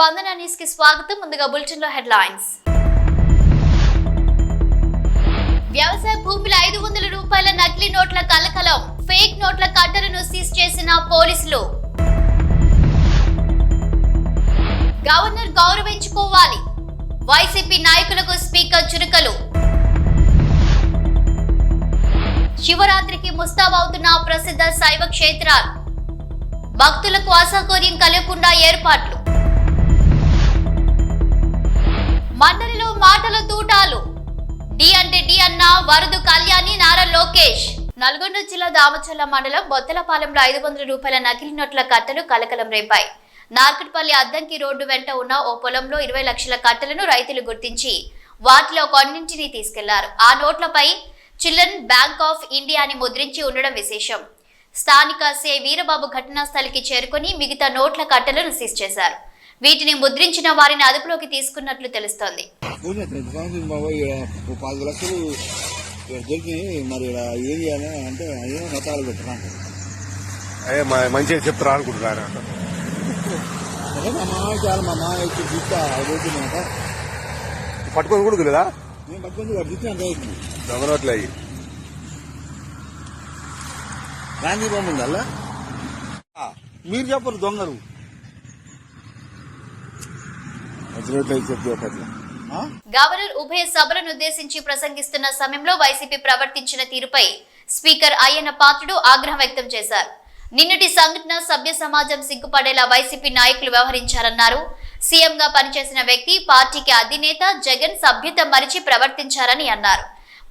స్పందన న్యూస్ కి స్వాగతం. ముందుగా బులెటిన్ లో హెడ్లైన్స్. వ్యవసాయ భూముల 500 రూపాయల నకిలీ నోట్ల కలకలం. ఫేక్ నోట్ల కట్టలను సీజ్ చేసిన పోలీసులు. గవర్నర్ గౌరవించుకోవాలి. వైసీపీ నాయకులకు స్పీకర్ చురుకలు. శివరాత్రికి ముస్తాబవుతున్న ప్రసిద్ధ శైవ క్షేత్రాలు. భక్తులకు అసౌకర్యం కలగకుండా ఏర్పాట్లు. మండలిలో మాటల తూటాలు. డి అంటే డి అన్న వరదు కళ్యాణి నారా లోకేష్. నల్గొండ జిల్లా దామచర్ల మండలం బొత్తలపాలెంలో 500 రూపాయల నకిలీ నోట్ల కట్టలు కలకలం రేపాయి. నార్కట్పల్లి అద్దంకి రోడ్డు వెంట ఉన్న ఓ పొలంలో 20 లక్షల కట్టలను రైతులు గుర్తించి వాటిలో కొన్నింటిని తీసుకెళ్లారు. ఆ నోట్లపై చిల్డ్రన్ బ్యాంక్ ఆఫ్ ఇండియా అని ముద్రించి ఉండడం విశేషం. స్థానిక సే వీరబాబు ఘటనా స్థలికి చేరుకుని మిగతా నోట్ల కట్టలను సీజ్ చేశారు. వీటిని ముద్రించిన వారిని అదుపులోకి తీసుకున్నట్లు తెలుస్తోంది. పట్టుకొని కూడా లేదా దొంగనోట్లు అయ్యి గాంధీ బొమ్మ ఉందల్లా మీరు చెప్పరు దొంగలు గవర్నర్ ఉభయ సభలను ఉద్దేశించి ప్రసంగిస్తున్న సమయంలో వైసీపీ ప్రవర్తించిన తీరుపై స్పీకర్ అయ్యన్న పాత్రుడు ఆగ్రహం వ్యక్తం చేశారు. నిన్నటి సంఘటన సభ్య సమాజం సిగ్గుపడేలా వైసీపీ నాయకులు వ్యవహరించారన్నారు. సీఎంగా పనిచేసిన వ్యక్తి పార్టీకి అధినేత జగన్ సభ్యత మరిచి ప్రవర్తించారని అన్నారు.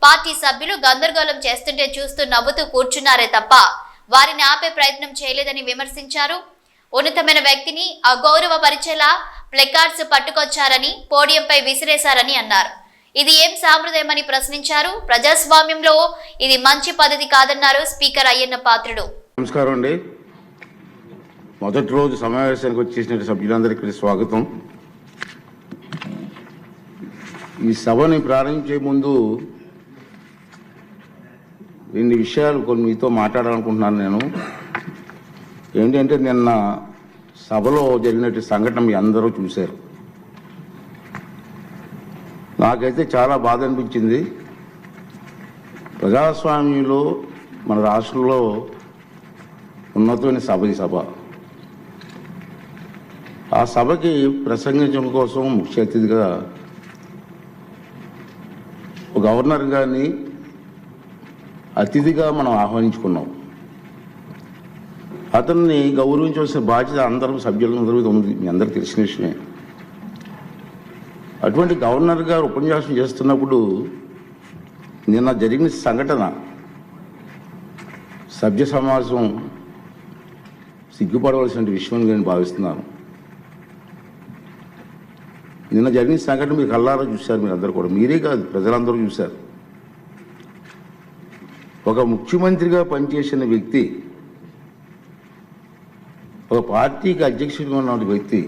పార్టీ సభ్యులు గందరగోళం చేస్తుంటే చూస్తూ నవ్వుతూ కూర్చున్నారే తప్ప వారిని ఆపే ప్రయత్నం చేయలేదని విమర్శించారు. ఉన్నతమైన వ్యక్తిని అగౌరవపరిచేలా ప్లెకార్డ్స్ పట్టుకొచ్చారని పోడియంపై విసిరేశారని అన్నారు. ఇది ఏం సాంప్రదాయమని ప్రశ్నించారు. ప్రజాస్వామ్యంలో ఇది మంచి పద్ధతి కాదన్నారు స్పీకర్ అయ్యన్న పాత్రుడు. నమస్కారం అండి. మొదటి రోజు సమావేశానికి వచ్చేసిన సభ్యులందరికీ స్వాగతం. ఈ సభని ప్రారంభించే ముందు ఇన్ని విషయాలు కొన్ని మీతో మాట్లాడాలనుకుంటున్నాను. నేను ఏంటంటే నిన్న సభలో జరిగినట్టు సంఘటన మీ అందరూ చూశారు. నాకైతే చాలా బాధ అనిపించింది. ప్రజాస్వామ్యంలో మన రాష్ట్రంలో ఉన్నతమైన సభ ఈ సభ. ఆ సభకి ప్రసంగించడం కోసం ముఖ్య అతిథిగా గవర్నర్ గారిని అతిథిగా మనం ఆహ్వానించుకున్నాం. అతన్ని గౌరవించవలసిన బాధ్యత అందరూ సభ్యులందరూ ఉంది, మీ అందరికీ తెలిసిన విషయమే. అటువంటి గవర్నర్ గారు ఉపన్యాసం చేస్తున్నప్పుడు నిన్న జరిగిన సంఘటన సభ్య సమాజం సిగ్గుపడవలసిన విషయం నేను భావిస్తున్నాను. నిన్న జరిగిన సంఘటన మీరు కళ్ళారా చూశారు, మీరు అందరూ కూడా, మీరే కాదు ప్రజలందరూ చూశారు. ఒక ముఖ్యమంత్రిగా పనిచేసిన వ్యక్తి, ఒక పార్టీకి అధ్యక్షుడిగా ఉన్న వ్యక్తి,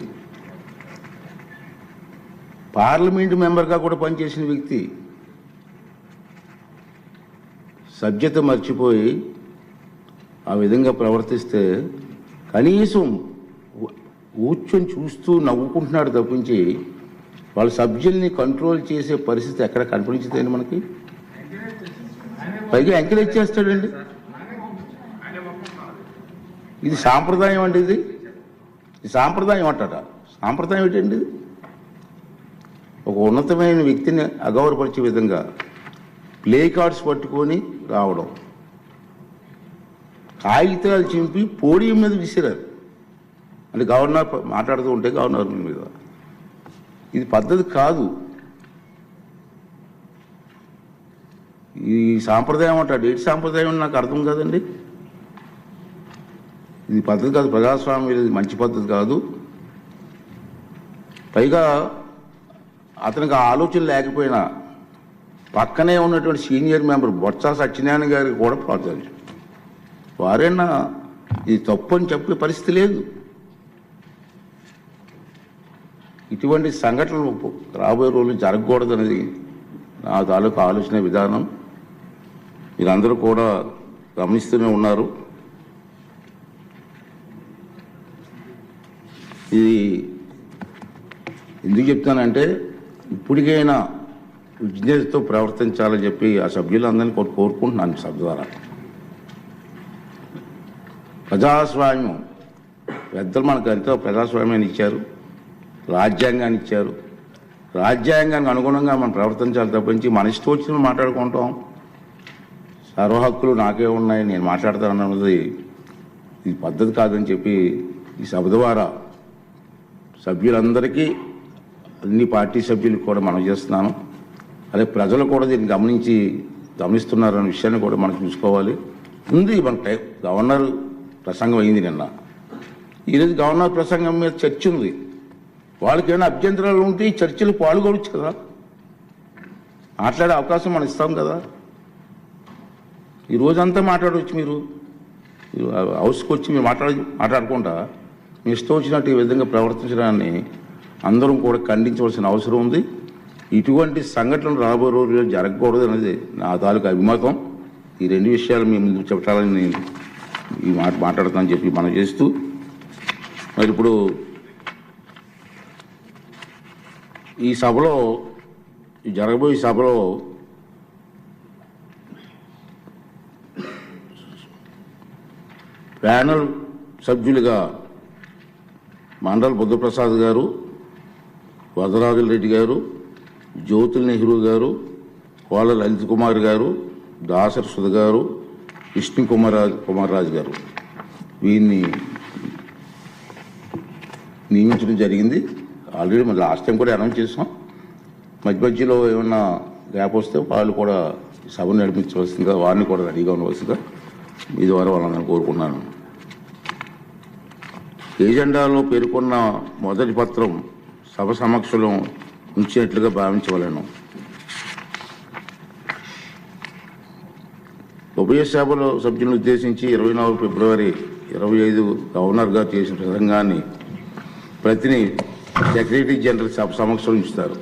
పార్లమెంటు మెంబర్గా కూడా పనిచేసిన వ్యక్తి సభ్యత మర్చిపోయి ఆ విధంగా ప్రవర్తిస్తే కనీసం కూర్చొని చూస్తూ నవ్వుకుంటున్నాడు తప్పించి వాళ్ళ సభ్యుల్ని కంట్రోల్ చేసే పరిస్థితి ఎక్కడ కనిపించదండి మనకి. పైగా ఎంకరేజ్ చేస్తాడండి. ఇది సాంప్రదాయం అండి. ఇది సాంప్రదాయం అంటారా? సాంప్రదాయం ఏంటండి? ఒక ఉన్నతమైన వ్యక్తిని అగౌరవపరిచే విధంగా ప్లే కార్డ్స్ పట్టుకొని రావడం, కాగితాలు చింపి పోడియం మీద విసిరారు. అంటే గవర్నర్ మాట్లాడుతూ ఉంటే గవర్నర్ మీద, ఇది పద్ధతి కాదు. ఈ సాంప్రదాయం అంటాడు. ఏంటి సాంప్రదాయం నాకు అర్థం కాదండి. ఇది పద్ధతి కాదు. ప్రజాస్వామ్యం ఇది మంచి పద్ధతి కాదు. పైగా అతనికి ఆలోచన లేకపోయినా పక్కనే ఉన్నటువంటి సీనియర్ మెంబర్ బొత్స సత్యనారాయణ గారికి కూడా ప్రోత్సహించారు. వారైనా ఇది తప్పు అని చెప్పే పరిస్థితి లేదు. ఇటువంటి సంఘటనలు రాబోయే రోజులు జరగకూడదనేది నా తాలూకు ఆలోచన విధానం. మీరందరూ కూడా గమనిస్తూనే ఉన్నారు. ఇది ఎందుకు చెప్తానంటే ఇప్పటికైనా విజ్ఞతతో ప్రవర్తించాలని చెప్పి ఆ సభ్యులందరినీ కోరుకుంటున్నాను సభ ద్వారా. ప్రజాస్వామ్యం పెద్దలు మనకు ఎంతో ప్రజాస్వామ్యాన్ని ఇచ్చారు, రాజ్యాంగాన్ని ఇచ్చారు. రాజ్యాంగానికి అనుగుణంగా మనం ప్రవర్తించాలి తప్పించి మన ఇష్టం వచ్చిన మాట్లాడుకుంటాం. సర్వ హక్కులు నాకే ఉన్నాయి, నేను మాట్లాడతానన్నది ఇది పద్ధతి కాదని చెప్పి ఈ సభ ద్వారా సభ్యులందరికీ, అన్ని పార్టీ సభ్యులకు కూడా మనం చేస్తున్నాను. అదే ప్రజలు కూడా దీన్ని గమనిస్తున్నారన్న విషయాన్ని కూడా మనం చూసుకోవాలి. ఉంది మన గవర్నర్ ప్రసంగం అయింది నిన్న. ఈరోజు గవర్నర్ ప్రసంగం మీద చర్చ ఉంది. వాళ్ళకి ఏమైనా అభ్యంతరాలు ఉంటే ఈ చర్చలు పాల్గొనవచ్చు కదా, మాట్లాడే అవకాశం మనం ఇస్తాం కదా. ఈ రోజంతా మాట్లాడవచ్చు. మీరు హౌస్కి వచ్చి మీరు మాట్లాడకుండా మీ ఇష్టం వచ్చినట్టు ఈ విధంగా ప్రవర్తించడాన్ని అందరం కూడా ఖండించవలసిన అవసరం ఉంది. ఇటువంటి సంఘటనలు రాబోయే రోజుల్లో జరగకూడదు అనేది నా తాలూకు అభిమతం. ఈ రెండు విషయాలు మీ ముందు చెప్పాలని నేను ఈ మాట్లాడతానని చెప్పి మనం చేస్తూ, మరి ఇప్పుడు ఈ సభలో జరగబోయే సభలో ప్యానల్ సభ్యులుగా మండల్ బుద్ధప్రసాద్ గారు, వరదరాజుల రెడ్డి గారు, జ్యోతుల్ నెహ్రూ గారు, కోళ్ళ లలిత్ కుమార్ గారు, దాసరి సుధ గారు, విష్ణు కుమార్ రాజు గారు వీరిని నియమించడం జరిగింది. ఆల్రెడీ మరి లాస్ట్ టైం కూడా అనౌన్స్ చేసాం. మధ్యలో ఏమన్నా గ్యాప్ వస్తే వాళ్ళు కూడా సభను నడిపించవలసిందిగా, వారిని కూడా రెడీగా ఉండవలసిందిగా మీ ద్వారా వాళ్ళని కోరుకున్నాను. ఏజెండాలో పేర్కొన్న మొదటి పత్రం సభ సమక్షంలో ఉంచినట్లుగా భావించవలను. ఉభయ సభలో సభ్యులను ఉద్దేశించి 24 ఫిబ్రవరి 25 గవర్నర్ గారు చేసిన ప్రసంగాన్ని ప్రతిని సెక్రటరీ జనరల్ సభ సమక్షంలో ఉంచుతారు.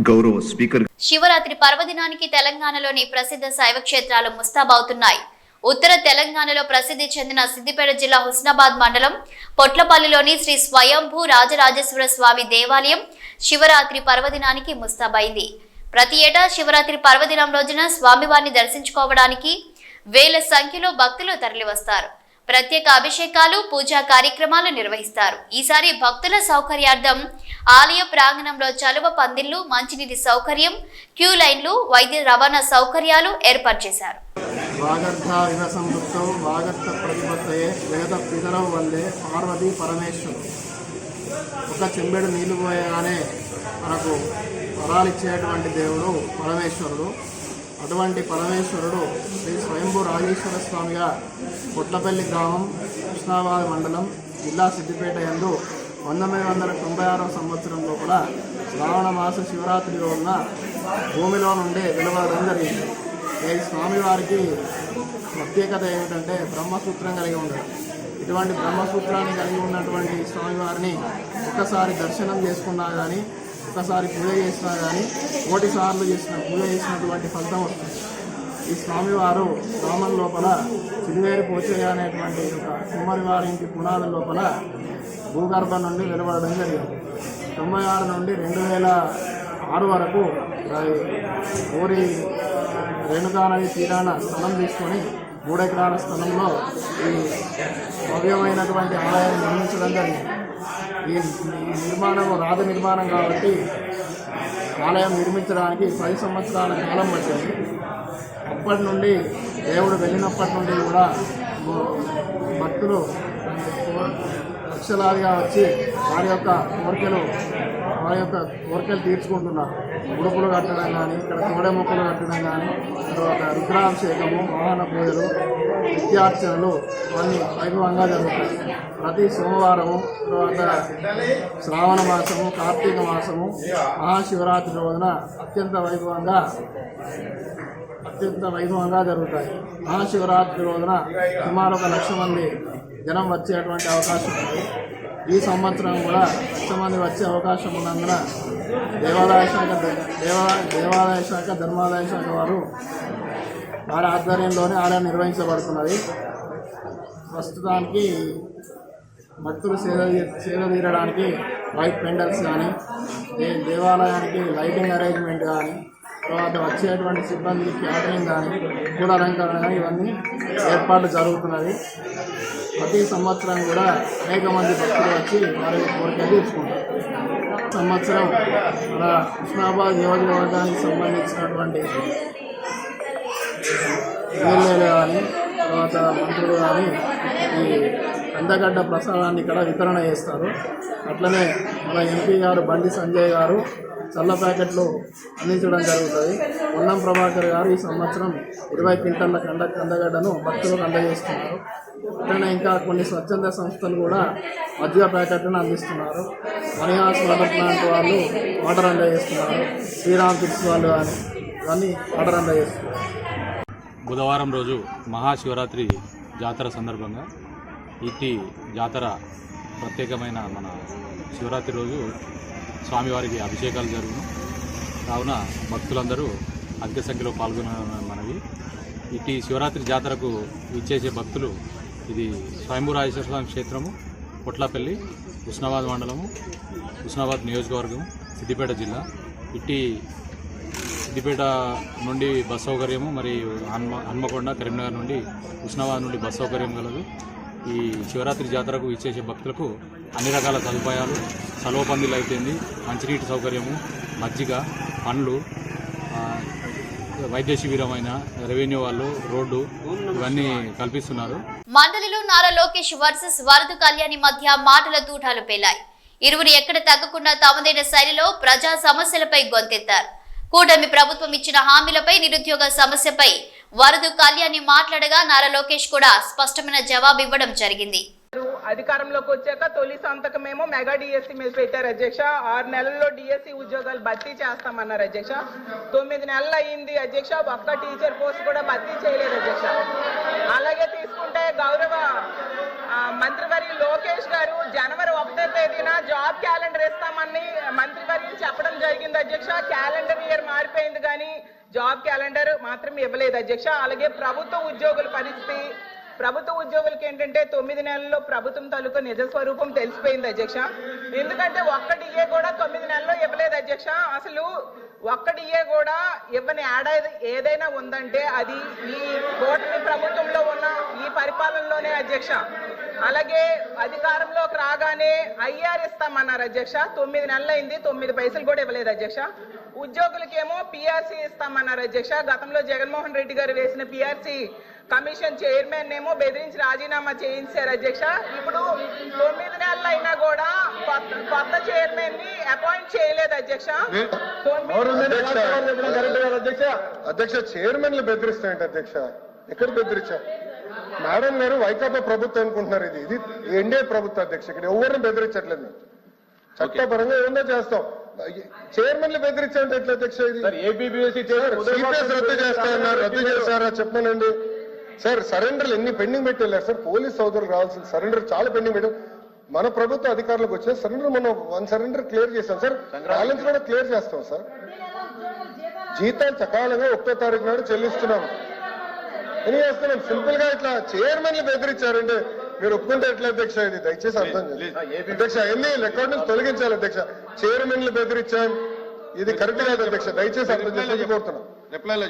గౌరవ స్పీకర్. శివరాత్రి పర్వదినానికి తెలంగాణలోని ప్రసిద్ధ శైవ క్షేత్రాలు ముస్తాబవుతున్నాయి. ఉత్తర తెలంగాణలో ప్రసిద్ధి చెందిన సిద్దిపేట జిల్లా హుస్నాబాద్ మండలం పొట్లపల్లిలోని శ్రీ స్వయంభూ రాజరాజేశ్వర స్వామి దేవాలయం శివరాత్రి పర్వదినానికి ముస్తాబైంది. ప్రతి ఏటా శివరాత్రి పర్వదినం రోజున స్వామివారిని దర్శించుకోవడానికి వేల సంఖ్యలో భక్తులు తరలివస్తారు. ప్రత్యేక అభిషేకాలు, పూజా కార్యక్రమాలు నిర్వహిస్తారు. ఈసారి భక్తుల సౌకర్యార్థం ఆలయ ప్రాంగణంలో చలువ పందిళ్లు, మంచినీటి సౌకర్యం, క్యూ లైన్లు, వైద్య రవాణా సౌకర్యాలు ఏర్పాటు చేశారు. పార్వతీ పరమేశ్వరు ఒక చెంబెడు నీళ్లు పోయగానే మనకు వరాలిచ్చేటువంటి దేవుడు పరమేశ్వరుడు. అటువంటి పరమేశ్వరుడు శ్రీ స్వయంభూ రాజేశ్వర స్వామిగా పొట్లపల్లి గ్రామం, హుస్నాబాద్ మండలం, జిల్లా సిద్దిపేట యందు 1996 సంవత్సరం లోపల శ్రావణ మాస శివరాత్రి రోజున భూమిలో నుండి వెలువడడం జరిగింది. ఈ స్వామివారికి ప్రత్యేకత ఏమిటంటే బ్రహ్మసూత్రం కలిగి ఉండడం. ఇటువంటి బ్రహ్మసూత్రాన్ని కలిగి ఉన్నటువంటి స్వామివారిని ఒక్కసారి దర్శనం చేసుకున్నా కానీ, ఒక్కసారి పూజ చేసినా కానీ, 1 సార్లు పూజ చేసినటువంటి ఫలితం వస్తుంది. ఈ స్వామివారు గ్రామం లోపల సిరివేరు పోచయ్య అనేటువంటి ఒక కుమ్మరివారి ఇంటి పునాది లోపల భూగర్భం నుండి వెలువడడం జరిగింది. 96 నుండి 2006 వరకు ఊరి రేణుకానది తీరాన స్థలం తీసుకొని 3 ఎకరాల స్థలంలో ఈ భవ్యమైనటువంటి ఆలయాన్ని నిర్మించడం జరిగింది. ఈ నిర్మాణం రాజ నిర్మాణం కాబట్టి ఆలయం నిర్మించడానికి 10 సంవత్సరాల కాలం పట్టింది. అప్పటి నుండి దేవుడు వెళ్ళినప్పటి నుండి కూడా భక్తులు లక్షలాదిగా వచ్చి వారి యొక్క కోరికలు తీర్చుకుంటున్నారు. ఉడుపులు కట్టడం కానీ, ఇక్కడ తోడెముక్కలు కట్టడం కానీ, తర్వాత రుద్రాభిషేకము, వాహన పూజలు, నిత్యార్చనలు ఇవన్నీ వైభవంగా జరుగుతాయి. ప్రతి సోమవారము, తర్వాత శ్రావణ మాసము, కార్తీక మాసము, మహాశివరాత్రి రోజున అత్యంత వైభవంగా జరుగుతాయి. మహాశివరాత్రి రోజున సుమారు 1,00,000 మంది జనం వచ్చేటువంటి అవకాశం ఉంది. ఈ సంవత్సరం కూడా 1,00,000 మంది వచ్చే అవకాశం ఉన్నందున దేవాదాయ శాఖ ధర్మాదాయ శాఖ వారి ఆధ్వర్యంలోనే ఆలయం నిర్వహించబడుతున్నది. ప్రస్తుతానికి భక్తులు సేద తీరడానికి లైట్ పెండల్స్ కానీ దేవాలయానికి లైటింగ్ అరేంజ్మెంట్ కానీ తర్వాత వచ్చేటువంటి సిబ్బందికి క్యాటరింగ్ కానీ పూల అలంకరణ కానీ ఇవన్నీ ఏర్పాట్లు జరుగుతున్నది. ప్రతి సంవత్సరం కూడా అనేక మంది భక్తులు వచ్చి వారి కోరికలు తీర్చుకుంటారు. సంవత్సరం మన హుస్నాబాద్ నియోజకవర్గానికి సంబంధించినటువంటి ఎమ్మెల్యేలు కానీ తర్వాత మంత్రులు కానీ ఈ కందగడ్డ ప్రసాదాన్ని ఇక్కడ వితరణ చేస్తారు. అట్లనే మన ఎంపీ గారు బండి సంజయ్ గారు చల్ల ప్యాకెట్లు అందించడం జరుగుతుంది. పొన్నం ప్రభాకర్ గారు ఈ సంవత్సరం 20 క్వింటాల కందగడ్డను భక్తులకు అందజేస్తున్నారు. అట్లనే ఇంకా కొన్ని స్వచ్ఛంద సంస్థలు కూడా మజ్జిగ ప్యాకెట్లను అందిస్తున్నారు. మణిహాస్ వాటర్ ప్లాంట్ వాళ్ళు వాటర్ అందజేస్తున్నారు. శ్రీరామ్ కిట్స్ వాళ్ళు కానీ ఇవన్నీ వాటర్ అందజేస్తున్నారు. బుధవారం రోజు మహాశివరాత్రి జాతర సందర్భంగా ఇట్టి జాతర ప్రత్యేకమైన మన శివరాత్రి రోజు స్వామివారికి అభిషేకాలు జరుగును. కావున భక్తులందరూ అధిక సంఖ్యలో పాల్గొనమనవి. ఇట్టి శివరాత్రి జాతరకు ఇచ్చేసే భక్తులు ఇది స్వయంభూరాజేశ్వర స్వామి క్షేత్రము, పొట్లపల్లి, హుస్నాబాద్ మండలము, హుస్నాబాద్ నియోజకవర్గం, సిద్దిపేట జిల్లా. ఇట్టి సిద్దిపేట నుండి బస్ సౌకర్యము, మరియు హన్మకొండ, కరీంనగర్ నుండి హుస్నాబాద్ నుండి బస్ సౌకర్యం కలదు. ఈ శివరాత్రి జాతరకు ఇచ్చేసే భక్తులకు అన్ని రకాల సదుపాయాలు, సలోపందిలు అయిపోయింది, మంచినీటి సౌకర్యము, మజ్జిగ, పండ్లు, వైద్య శిబిరమైన రెవెన్యూ వాళ్ళు, రోడ్డు ఇవన్నీ కల్పిస్తున్నారు. మండలిలో నారా లోకేష్ వర్సెస్ వరద కళ్యాణి మధ్య మాటల తూటాలు పేలాయి. ఇరువురు ఎక్కడ తగ్గకుండా తమదైన శైలిలో ప్రజా సమస్యలపై గొంతెత్తారు. కూటమి ప్రభుత్వం ఇచ్చిన హామీలపై, నిరుద్యోగ సమస్యపై వరద కళ్యాణి మాట్లాడగా నారా లోకేష్ కూడా స్పష్టమైన జవాబు ఇవ్వడం జరిగింది. అధికారంలోకి వచ్చాక తొలి సంతకమేమో మెగా డిఎస్సీ మీద పెట్టారు అధ్యక్ష. 6 నెలల్లో డిఎస్సీ ఉద్యోగాలు భర్తీ చేస్తామన్నారు అధ్యక్ష. 9 నెలలు అయ్యింది అధ్యక్ష, ఒక్క టీచర్ పోస్ట్ కూడా భర్తీ చేయలేదు అధ్యక్ష. అలాగే తీసుకుంటే గౌరవ మంత్రివర్య లోకేష్ గారు జనవరి 1వ తేదీన జాబ్ క్యాలెండర్ ఇస్తామని మంత్రివర్యులు చెప్పడం జరిగింది అధ్యక్ష. క్యాలెండర్ ఇయర్ మారిపోయింది కానీ జాబ్ క్యాలెండర్ మాత్రం ఇవ్వలేదు అధ్యక్ష. అలాగే ప్రభుత్వ ఉద్యోగుల పరిస్థితి, ప్రభుత్వ ఉద్యోగులకి ఏంటంటే 9 నెలల్లో ప్రభుత్వం తాలూకా నిజ స్వరూపం తెలిసిపోయింది అధ్యక్ష. ఎందుకంటే ఒక్క డిఏ కూడా 9 నెలల్లో ఇవ్వలేదు అధ్యక్ష. అసలు ఒక్క డిఏ కూడా ఇవ్వని ఏడాది ఏదైనా ఉందంటే అది ఈ కూటమి ప్రభుత్వంలో ఉన్న ఈ పరిపాలనలోనే అధ్యక్ష. అలాగే అధికారంలోకి రాగానే ఐఆర్ ఇస్తామన్నారు అధ్యక్ష. 9 నెలలు అయింది, 9 పైసలు కూడా ఇవ్వలేదు అధ్యక్ష. ఉద్యోగులకేమో పిఆర్సీ ఇస్తామన్నారు అధ్యక్ష. గతంలో జగన్మోహన్ రెడ్డి గారు వేసిన పిఆర్సీ కమిషన్ చైర్మన్ ఏమో బెదిరించి రాజీనామా చేయించారు అధ్యక్ష. ఇప్పుడు 9 నెలలు అయినా కూడా కొత్త చైర్మన్ ని అపాయింట్ చేయలేదు అధ్యక్ష. అధ్యక్ష చైర్మన్లు బెదిరిస్తాయంట అధ్యక్ష. ఎక్కడ బెదిరించా మేడం గారు? వైకాపా ప్రభుత్వం అనుకుంటున్నారు. ఇది ఎన్డీఏ ప్రభుత్వం అధ్యక్ష. ఇక్కడ ఎవరిని బెదిరించట్లేదు. చట్టపరంగా ఏమన్నా చేస్తాం. చైర్మన్లు బెదిరించాలంటే ఎట్లా అధ్యక్ష? ఇది సిపిఎస్ రద్దు చేస్తారన్నారు, రద్దు చేస్తారా చెప్పనండి సార్. సరెండర్లు ఎన్ని పెండింగ్ పెట్టారు సార్. పోలీస్ సోదరులు రావాల్సిన సరెండర్ చాలా పెండింగ్ పెట్టాం. మన ప్రభుత్వం అధికారులకు వచ్చిన సరెండర్ మనం 1 సరెండర్ క్లియర్ చేస్తాం సార్. బ్యాలెన్స్ కూడా క్లియర్ చేస్తాం సార్. జీతాలు సకాలంగా 1వ తారీఖు నాడు చెల్లిస్తున్నాం అని చేస్తున్నాం. సింపుల్ గా ఇట్లా చైర్మన్లు బెదిరించారంటే మీరు ఒప్పుకుంటే ఎట్లా అధ్యక్ష? ఇది దయచేసి అర్థం చేయండి అధ్యక్ష. ఎన్ని రికార్డు నుంచి తొలగించాలి అధ్యక్ష. చైర్మన్లు బెదిరించాం, ఇది కరెక్ట్ కాదు అధ్యక్ష. దయచేసి అర్థం చేసి కోరుతున్నాం. రిప్లైలో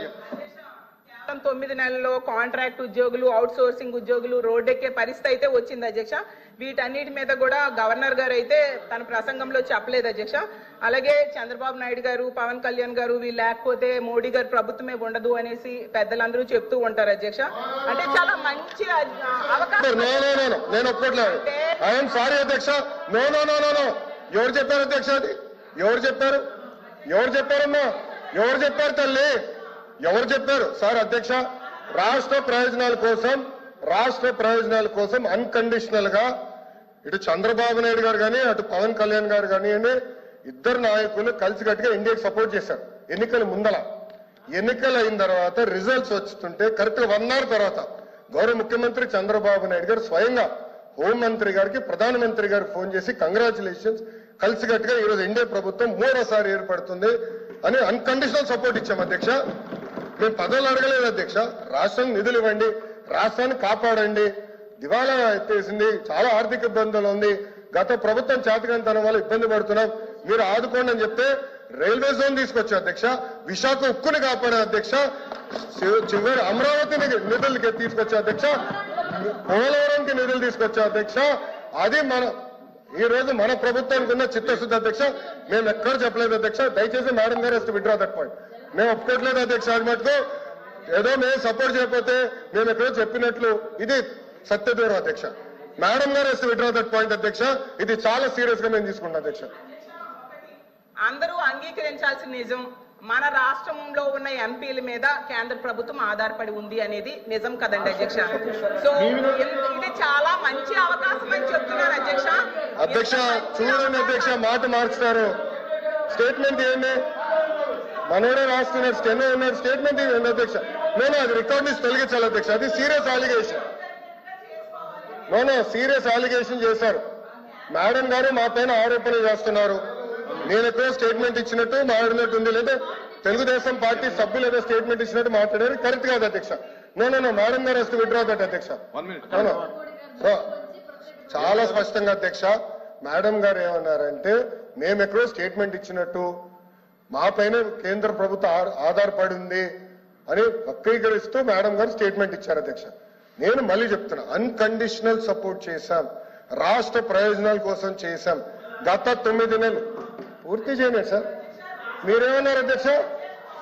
9 నెలల్లో కాంట్రాక్ట్ ఉద్యోగులు, అవుట్ సోర్సింగ్ ఉద్యోగులు రోడ్డెక్కే పరిస్థితి అయితే వచ్చింది అధ్యక్ష. వీటన్నిటి మీద కూడా గవర్నర్ గారు అయితే తన ప్రసంగంలో చెప్పలేదు అధ్యక్ష. అలాగే చంద్రబాబు నాయుడు గారు, పవన్ కళ్యాణ్ గారు వీళ్ళు లేకపోతే మోడీ గారు ప్రభుత్వమే ఉండదు అనేసి పెద్దలందరూ చెప్తూ ఉంటారు అధ్యక్ష. అంటే చాలా మంచి అవకాశం. నేను ఒప్పుకోవట్లేదు. ఐఎమ్ సారీ అధ్యక్ష. No no no no no. ఎవరు చెప్పారు అధ్యక్ష? అది ఎవరు చెప్పారు? ఎవరు చెప్పారమ్మా? ఎవరు చెప్పారు తల్లి? ఎవరు చెప్పారు సార్? అధ్యక్ష, రాష్ట్ర ప్రయోజనాల కోసం అన్కండిషనల్ గా ఇటు చంద్రబాబు నాయుడు గారు కానీ అటు పవన్ కళ్యాణ్ గారు కానివ్వండి, ఇద్దరు నాయకులు కలిసికట్టుగా ఇండియాకి సపోర్ట్ చేశారు. ఎన్నికల ముందల, ఎన్నికలు అయిన తర్వాత రిజల్ట్స్ వస్తుంటే కరెక్ట్ గా 1 అవర్ తర్వాత గౌరవ ముఖ్యమంత్రి చంద్రబాబు నాయుడు గారు స్వయంగా హోంమంత్రి గారికి, ప్రధానమంత్రి గారికి ఫోన్ చేసి కంగ్రాచులేషన్స్, కలిసికట్టుగా ఈరోజు ఎన్డీఏ ప్రభుత్వం 3వసారి ఏర్పడుతుంది అని అన్కండిషనల్ సపోర్ట్ ఇచ్చాం అధ్యక్ష. మేము పదవులు అడగలేదు అధ్యక్ష. రాష్ట్రానికి నిధులు ఇవ్వండి, రాష్ట్రాన్ని కాపాడండి, దివాలా ఎత్తేసింది, చాలా ఆర్థిక ఇబ్బందులు ఉంది, గత ప్రభుత్వం చేతకంతనం వల్ల ఇబ్బంది పడుతున్నాం, మీరు ఆదుకోండి అని చెప్తే రైల్వే జోన్ తీసుకొచ్చా అధ్యక్ష, విశాఖ ఉక్కుని కాపాడే అధ్యక్ష, చివరి అమరావతిని నిధులకి తీసుకొచ్చా అధ్యక్ష, పోలవరంకి నిధులు తీసుకొచ్చా అధ్యక్ష. అది ఈ రోజు మన ప్రభుత్వానికి ఉన్న చిత్తశుద్ధి అధ్యక్ష. మేము ఎక్కడ చెప్పలేదు అధ్యక్ష, దయచేసి మేడం గారు విత్డ్రా దట్ పాయింట్. మేము ఒప్పుకోవట్లేదు అధ్యక్ష. అది మటుకు ఏదో మేము సపోర్ట్ చేయకపోతే మేము ఎక్కడో చెప్పినట్లు ఇది సత్యదూరం అధ్యక్ష. మేడం గారు విత్డ్రా దట్ పాయింట్ అధ్యక్ష. ఇది చాలా సీరియస్ గా మేము తీసుకుంటాం అధ్యక్ష. అందరూ అంగీకరించాల్సిన నిజం, మన రాష్ట్రంలో ఉన్న ఎంపీల మీద కేంద్ర ప్రభుత్వం ఆధారపడి ఉంది అనేది నిజం కదండి అధ్యక్ష. సో ఇది చాలా మంచి అవకాశం అని చెప్తున్నారు అధ్యక్ష. అధ్యక్ష చూడండి అధ్యక్ష, మాట మార్చుతారు. స్టేట్మెంట్ ఏంటి, మనోడే రాస్తున్నారు, స్టెనో ఉన్నారు, స్టేట్మెంట్ ఏంటి అధ్యక్ష? నేను అది రికార్డ్ నుంచి తొలగించాలి అధ్యక్ష. అది సీరియస్ అలిగేషన్. సీరియస్ అలిగేషన్ చేశారు మేడం గారు, మా పైన ఆరోపణలు చేస్తున్నారు. నేను ఎక్కడో స్టేట్మెంట్ ఇచ్చినట్టు మాట్లాడినట్టు ఉంది, లేదా తెలుగుదేశం పార్టీ సభ్యులు ఏదో స్టేట్మెంట్ ఇచ్చినట్టు మాట్లాడారు, కరెక్ట్ కాదు అధ్యక్ష. నో మేడం గారు విత్డ్రా దట్ అధ్యక్ష. చాలా స్పష్టంగా అధ్యక్ష, మేడం గారు ఏమన్నారంటే మేము ఎక్కడో స్టేట్మెంట్ ఇచ్చినట్టు, మా పైన కేంద్ర ప్రభుత్వం ఆధారపడి ఉంది అని వక్రీకరిస్తూ మేడం గారు స్టేట్మెంట్ ఇచ్చారు అధ్యక్ష. నేను మళ్ళీ చెప్తున్నా, అన్కండిషనల్ సపోర్ట్ చేశాం, రాష్ట్ర ప్రయోజనాల కోసం చేశాం. గత 9 నెలలు పూర్తి చేయలేదు సార్. మీరేమన్నారు అధ్యక్ష?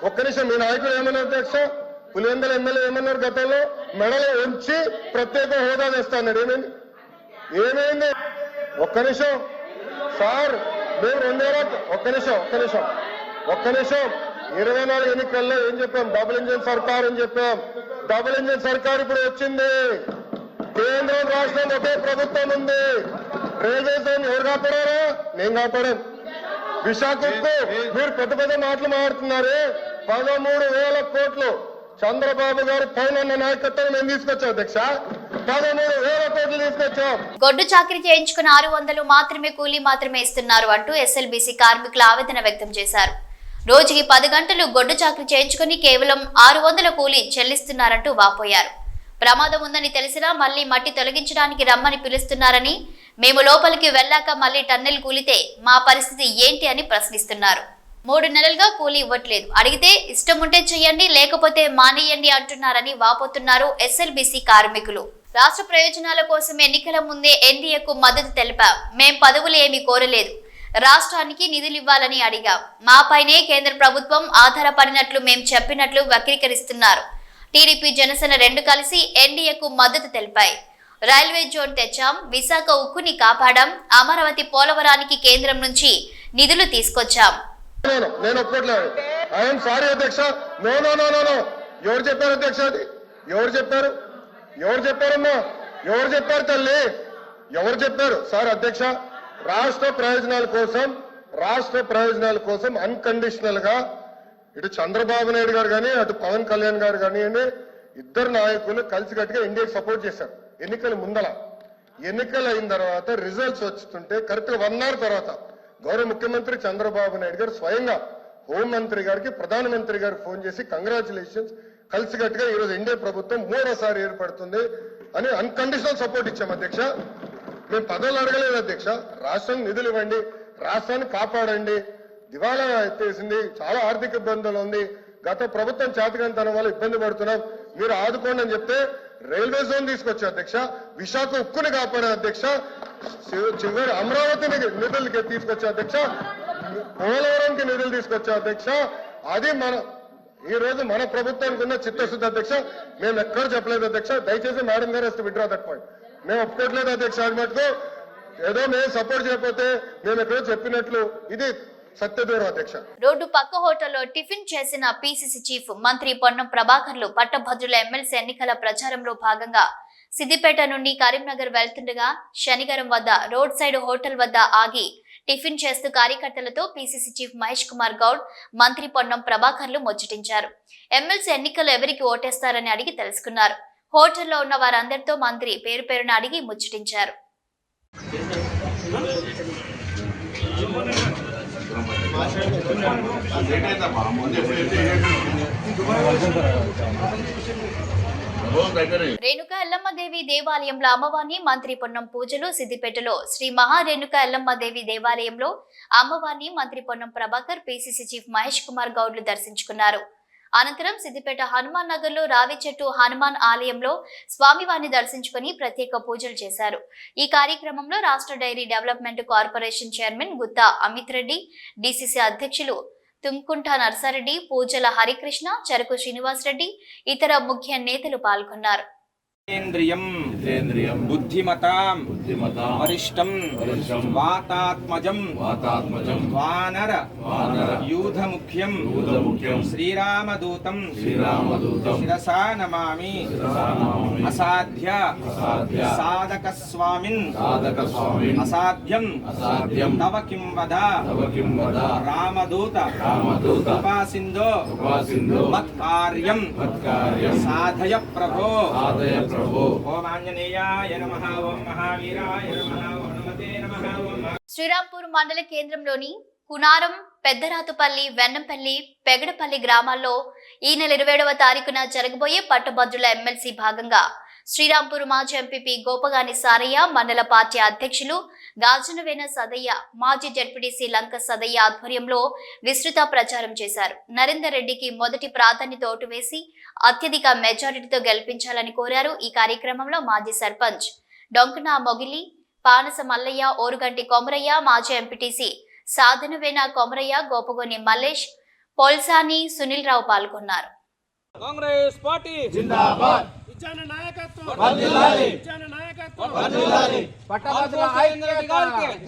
ఒక్క నిమిషం, మీ నాయకులు ఏమన్నారు అధ్యక్ష? పులివెందుల ఎమ్మెల్యే ఏమన్నారు గతంలో? మెడలో ఉంచి ప్రత్యేక హోదా తెస్తాన్నారు. ఏమైంది? ఒక్క నిమిషం సార్, మేము 24 ఎన్నికల్లో ఏం చెప్పాం? డబుల్ ఇంజిన్ సర్కార్ అని చెప్పాం. డబుల్ ఇంజిన్ సర్కార్ ఇప్పుడు వచ్చింది. కేంద్రం రాష్ట్రం ఒకే ప్రభుత్వం ఉంది. రైల్వే జోన్ ఎవరు కాపాడారా? నేను కాపాడాను. విశాఖకు మీరు పెద్ద మాటలు మాట్లాడుతున్నారు. 13,000 కోట్లు చంద్రబాబు గారు పైన నాయకత్వం మేము తీసుకొచ్చాం అధ్యక్ష. 13,000 కోట్లు తీసుకొచ్చాం. గొడ్డు చాకరీ చేయించుకున్న 600 మాత్రమే కూలీ మాత్రమే ఇస్తున్నారు అంటూ ఎస్ఎల్బీసీ కార్మికులు ఆవేదన వ్యక్తం చేశారు. రోజుకి 10 గంటలు గొడ్డు చాకరీ చేయించుకుని కేవలం 600 కూలీ చెల్లిస్తున్నారంటూ వాపోయారు. ప్రమాదం ఉందని తెలిసినా మళ్లీ మట్టి తొలగించడానికి రమ్మని పిలుస్తున్నారని, మేము లోపలికి వెళ్లాక మళ్లీ టన్నెల్ కూలితే మా పరిస్థితి ఏంటి అని ప్రశ్నిస్తున్నారు. 3 నెలలుగా కూలీ ఇవ్వట్లేదు, అడిగితే ఇష్టం ఉంటే చెయ్యండి లేకపోతే మానేయండి అంటున్నారని వాపోతున్నారు ఎస్ఎల్బీసీ కార్మికులు. రాష్ట్ర ప్రయోజనాల కోసం ఎన్నికల ముందే ఎన్డీఏకు మద్దతు తెలిపాం. మేం పదవులు ఏమీ కోరలేదు, రాష్ట్రానికి నిధులు ఇవ్వాలని అడిగాం. మాపైనే కేంద్ర ప్రభుత్వం ఆధారపడినట్లు మేం చెప్పినట్లు వక్రీకరిస్తున్నారు. టీడీపీ జనసేన 2 కలిసి ఎన్డీఏకు మద్దతు తెలిపాయి. రైల్వే జోన్ తెచ్చాం, విశాఖ ఉక్కుని కాపాడాం, అమరావతి పోలవరానికి కేంద్రం నుంచి నిధులు తీసుకొచ్చాం. నేను ఒప్పుకోట్లేదు. ఐఎమ్ సారీ అధ్యక్ష. నో. ఎవరు చెప్పారు అధ్యక్ష? అది ఎవరు చెప్పారమ్మా? ఎవరు చెప్పారు తల్లి? ఎవరు చెప్పారు సార్? అధ్యక్ష, రాష్ట్ర ప్రయోజనాల కోసం అన్కండిషనల్ గా ఇటు చంద్రబాబు నాయుడు గారు కానీ అటు పవన్ కళ్యాణ్ గారు కానివ్వండి, ఇద్దరు నాయకులు కలిసికట్టుగా ఇండియాకి సపోర్ట్ చేశారు. ఎన్నికల ముందల, ఎన్నికలు అయిన తర్వాత రిజల్ట్స్ వస్తుంటే కరెక్ట్ గా 1 అవర్ తర్వాత గౌరవ ముఖ్యమంత్రి చంద్రబాబు నాయుడు గారు స్వయంగా హోంమంత్రి గారికి, ప్రధానమంత్రి గారికి ఫోన్ చేసి కంగ్రాచులేషన్స్, కలిసికట్టుగా ఈరోజు ఎన్డీఏ ప్రభుత్వం 3వసారి ఏర్పడుతుంది అని అన్కండిషనల్ సపోర్ట్ ఇచ్చాం అధ్యక్ష. మేము పదవులు అడగలేదు అధ్యక్ష. రాష్ట్రానికి నిధులు ఇవ్వండి, రాష్ట్రాన్ని కాపాడండి, దివాలా ఎత్తేసింది, చాలా ఆర్థిక ఇబ్బందులు ఉంది, గత ప్రభుత్వం చేతకంతనం వల్ల ఇబ్బంది పడుతున్నాం, మీరు ఆదుకోండి అని చెప్తే రైల్వే జోన్ తీసుకొచ్చా అధ్యక్ష, విశాఖ ఉక్కుని కాపాడే అధ్యక్ష, చివరి అమరావతిని నిధులకి తీసుకొచ్చా అధ్యక్ష, పోలవరంకి నిధులు తీసుకొచ్చా అధ్యక్ష. అది ఈ రోజు మన ప్రభుత్వానికి ఉన్న చిత్తశుద్ధి అధ్యక్ష. మేము ఎక్కడ చెప్పలేదు అధ్యక్ష. దయచేసి మేడం గారు విత్డ్రా దట్ పాయింట్. మేము ఒప్పుకోవట్లేదు అధ్యక్ష. అది మటుకు ఏదో మేము సపోర్ట్ చేయకపోతే మేము ఎక్కడో చెప్పినట్లు ఇది సత్యదూరం అధ్యక్ష. రోడ్డు పక్క హోటల్లో టిఫిన్ చేసిన పీసీసీ చీఫ్ మంత్రి పొన్నం ప్రభాకర్లు పట్టభద్రుల ఎమ్మెల్సీ ఎన్నికల ప్రచారంలో భాగంగా సిద్దిపేట నుండి కరీంనగర్ వెళ్తుండగా శనిగరం వద్ద రోడ్ సైడ్ హోటల్ వద్ద ఆగి టిఫిన్ చేస్తూ కార్యకర్తలతో పీసీసీ చీఫ్ మహేష్ కుమార్ గౌడ్, మంత్రి పొన్నం ప్రభాకర్లు ముచ్చటించారు. ఎమ్మెల్సీ ఎన్నికలు ఎవరికి ఓటేస్తారని అడిగి తెలుసుకున్నారు. హోటల్లో ఉన్న వారందరితో మంత్రి పేరు పేరున అడిగి ముచ్చటించారు. రేణుకా ఎల్లమ్మదేవి దేవాలయంలో అమ్మవారిని మంత్రి పొన్నం పూజలు. సిద్దిపేటలో శ్రీ మహారేణుకా ఎల్లమ్మదేవి దేవాలయంలో అమ్మవారిని మంత్రి పొన్నం ప్రభాకర్, పిసిసి చీఫ్ మహేష్ కుమార్ గౌడ్లు దర్శించుకున్నారు. అనంతరం సిద్దిపేట హనుమాన్ నగర్ లో రావి చెట్టు హనుమాన్ ఆలయంలో స్వామివారిని దర్శించుకుని ప్రత్యేక పూజలు చేశారు. ఈ కార్యక్రమంలో రాష్ట్ర dairy development corporation chairman Gutha Amit Reddy, DCC అధ్యక్షులు తుంకుంట నర్సారెడ్డి, పూజల హరికృష్ణ, చెరకు శ్రీనివాస్ రెడ్డి, ఇతర ముఖ్య నేతలు పాల్గొన్నారు. బుద్ధిమతాం వరిష్టం వాతాత్మజం వానర యూధముఖ్యం శ్రీరామదూతం శిరసా నమామి అసాధ్య సాధక స్వామిన్ అసాధ్యం తవ కిం వద రామదూత ఉపాసిందో మత్కార్యం సాధయ ప్రభో. ఓం ఆంజనేయాయ నమః, ఓం మహావీరాయ నమః, ఓం హనుమతే నమః, ఓం శ్రీరాంపూర్ మండల కేంద్రంలోని కునారం, పెద్దరాతుపల్లి, వెన్నంపల్లి, పెగడపల్లి గ్రామాల్లో ఈ నెల 27వ తారీఖున జరగబోయే పట్టభద్రుల ఎమ్మెల్సీ భాగంగా శ్రీరాంపూర్ మాజీ ఎంపీపీ గోపగాని సారయ్య, మండల పార్టీ అధ్యక్షులు గాజునవేన సదయ్య, మాజీ జడ్పీటీసీ లంక సదయ్య ఆధ్వర్యంలో విస్తృత ప్రచారం చేశారు. నరేందర్ రెడ్డికి మొదటి ప్రాధాన్యత ఓటు వేసి అత్యధిక మెజారిటీతో గెలిపించాలని కోరారు. ఈ కార్యక్రమంలో మాజీ సర్పంచ్ డొంకన మొగిలి, పానస మల్లయ్య, ఓరుగంటి కొమరయ్య, మాజీ ఎంపీటీసీ సాధనవేన కొమరయ్య, గోపగోని మల్లేష్, పోల్సాని సునీల్ రావు పాల్గొన్నారు. కాంగ్రెస్ పార్టీ జిందాబాద్. ఇచ్చాన నాయకత్వం వర్ధిల్లాలి. ఇచ్చాన నాయకత్వం వర్ధిల్లాలి. పట్టభద్రుల ఐక్యత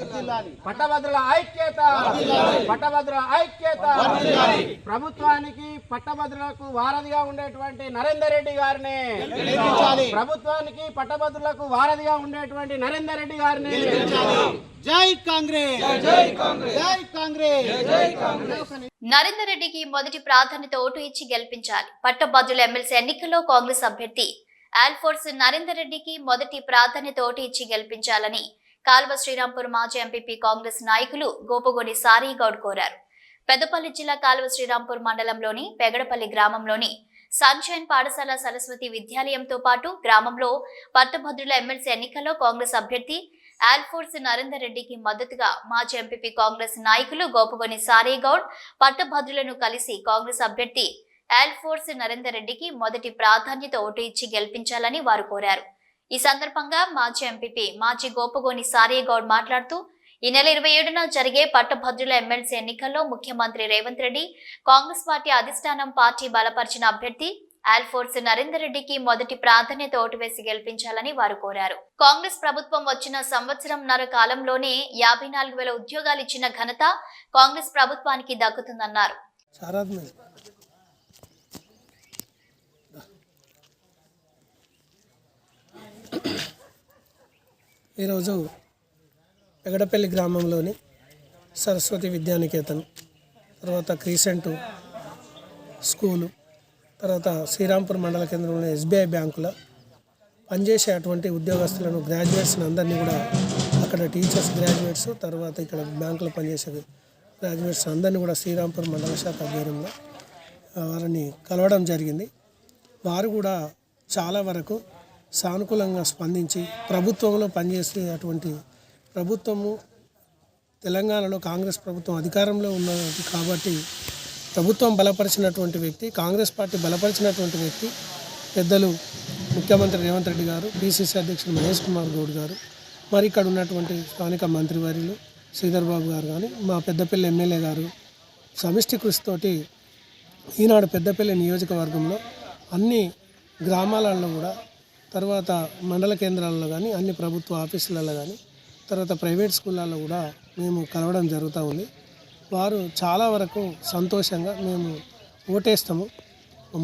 వర్ధిల్లాలి. పట్టభద్రుల ఐక్యత వర్ధిల్లాలి. పట్టభద్రుల ఐక్యత వర్ధిల్లాలి. ప్రభుత్వానికి పట్టభద్రులకు వారధిగా ఉండేటువంటి నరేందర్ రెడ్డి గారిని గెలిపించాలి. ప్రభుత్వానికి పట్టభద్రులకు వారధిగా ఉండేటువంటి నరేందర్ రెడ్డి గారిని గెలిపించాలి. జై కాంగ్రెస్, జై కాంగ్రెస్, జై కాంగ్రెస్, జై కాంగ్రెస్. నరేందర్ రెడ్డికి మొదటి ప్రాధాన్యత ఓటు ఇచ్చి గెలిపించాలి. పట్టభద్రుల ఎమ్మెల్సీ ఎన్నికల్లో కాంగ్రెస్ అభ్యర్థి ఆల్ఫోర్స్ నరేందర్ రెడ్డికి మొదటి ప్రాధాన్యత ఓటు ఇచ్చి గెలిపించాలని కాల్వ శ్రీరాంపూర్ మాజీ ఎంపీపీ కాంగ్రెస్ నాయకులు గోపగోని సారయ్య గౌడ్ కోరారు. పెద్దపల్లి జిల్లా కాల్వ శ్రీరాంపూర్ మండలంలోని పెగడపల్లి గ్రామంలోని సన్షైన్ పాఠశాల సరస్వతి విద్యాలయంతో పాటు గ్రామంలో పట్టభద్రుల ఎమ్మెల్సీ ఎన్నికల్లో కాంగ్రెస్ అభ్యర్థి ఆల్ఫోర్స్ నరేందర్ రెడ్డికి మద్దతుగా మాజీ ఎంపీపీ కాంగ్రెస్ నాయకులు గోపగోని సారయ్య గౌడ్ పట్టభద్రులను కలిసి కాంగ్రెస్ అభ్యర్థి ఆల్ఫోర్స్ నరేందర్ రెడ్డికి మొదటి ప్రాధాన్యత ఓటు ఇచ్చి గెలిపించాలని వారు కోరారు. ఈ సందర్భంగా మాజీ ఎంపీపీ మాజీ గోపగోని సారయ్య గౌడ్ మాట్లాడుతూ ఈ నెల 27న జరిగే పట్టభద్రుల ఎమ్మెల్సీ ఎన్నికల్లో ముఖ్యమంత్రి రేవంత్ రెడ్డి, కాంగ్రెస్ పార్టీ అధిష్టానం పార్టీ బలపరిచిన అభ్యర్థి ఆల్ఫోర్స్ నరేందర్ రెడ్డికి మొదటి ప్రాధాన్యత ఓటు వేసి గెలిపించాలని వారు కోరారు. కాంగ్రెస్ ప్రభుత్వం వచ్చిన సంవత్సరంన్నర కాలంలోనే 54,000 ఉద్యోగాలు ఇచ్చిన ఘనత కాంగ్రెస్ ప్రభుత్వానికి దక్కుతుందన్నారు. ఈరోజు పెగడపల్లి గ్రామంలోని సరస్వతి విద్యానికేతన్, తర్వాత క్రీసెంటు స్కూలు, తర్వాత శ్రీరాంపూర్ మండల కేంద్రంలోని ఎస్బీఐ బ్యాంకులో పనిచేసే అటువంటి ఉద్యోగస్తులను, గ్రాడ్యుయేట్స్ని అందరినీ కూడా అక్కడ టీచర్స్ గ్రాడ్యుయేట్స్, తర్వాత ఇక్కడ బ్యాంకులో పనిచేసే గ్రాడ్యుయేట్స్ అందరినీ కూడా శ్రీరాంపూర్ మండల శాఖ ఆధ్వర్యంలో వారిని కలవడం జరిగింది. వారు కూడా చాలా వరకు సానుకూలంగా స్పందించి ప్రభుత్వంలో పనిచేసే అటువంటి ప్రభుత్వము తెలంగాణలో కాంగ్రెస్ ప్రభుత్వం అధికారంలో ఉన్నది కాబట్టి ప్రభుత్వం బలపరిచినటువంటి వ్యక్తి, కాంగ్రెస్ పార్టీ బలపరిచినటువంటి వ్యక్తి పెద్దలు ముఖ్యమంత్రి రేవంత్ రెడ్డి గారు, పిసిసి అధ్యక్షుడు మహేష్ కుమార్ గౌడ్ గారు, మరి ఇక్కడ ఉన్నటువంటి స్థానిక మంత్రివర్యులు శ్రీధర్ బాబు గారు కానీ, మా పెద్దపల్లి ఎమ్మెల్యే గారు సమిష్టి కృషితోటి ఈనాడు పెద్దపల్లి నియోజకవర్గంలో అన్ని గ్రామాలలో కూడా, తర్వాత మండల కేంద్రాలలో కానీ, అన్ని ప్రభుత్వ ఆఫీసులలో కానీ, తర్వాత ప్రైవేట్ స్కూళ్ళల్లో కూడా మేము కలవడం జరుగుతూ ఉంది. వారు చాలా వరకు సంతోషంగా మేము ఓటేస్తాము.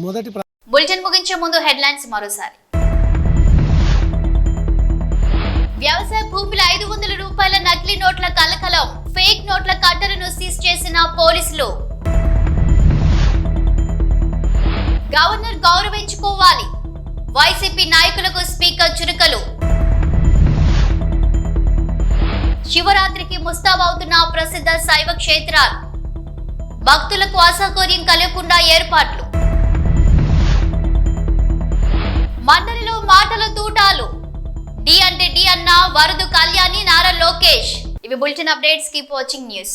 మొదటి బులెటిన్ ముగించే ముందు హెడ్లైన్స్ మరోసారి. వ్యవసాయ భూముల 500 రూపాయల నకిలీ నోట్ల కలకలం, ఫేక్ నోట్ల కట్టలను సీజ్ చేసిన పోలీసులు. గవర్నర్ గౌరవించుకోవాలి, వైసీపీ నాయకులకు స్పీకర్ చురుకలు. శివరాత్రికి ముస్తాబవుతున్న ప్రసిద్ధ శైవ క్షేత్రాలు, భక్తులకు అసౌకర్యం కలగకుండా ఏర్పాట్లు. మండలిలో మాటల తూటాలు. డి అంటే డి అన్న వరదు కళ్యాణి నారా లోకేష్. ఇవి bulletin updates. Keep watching news.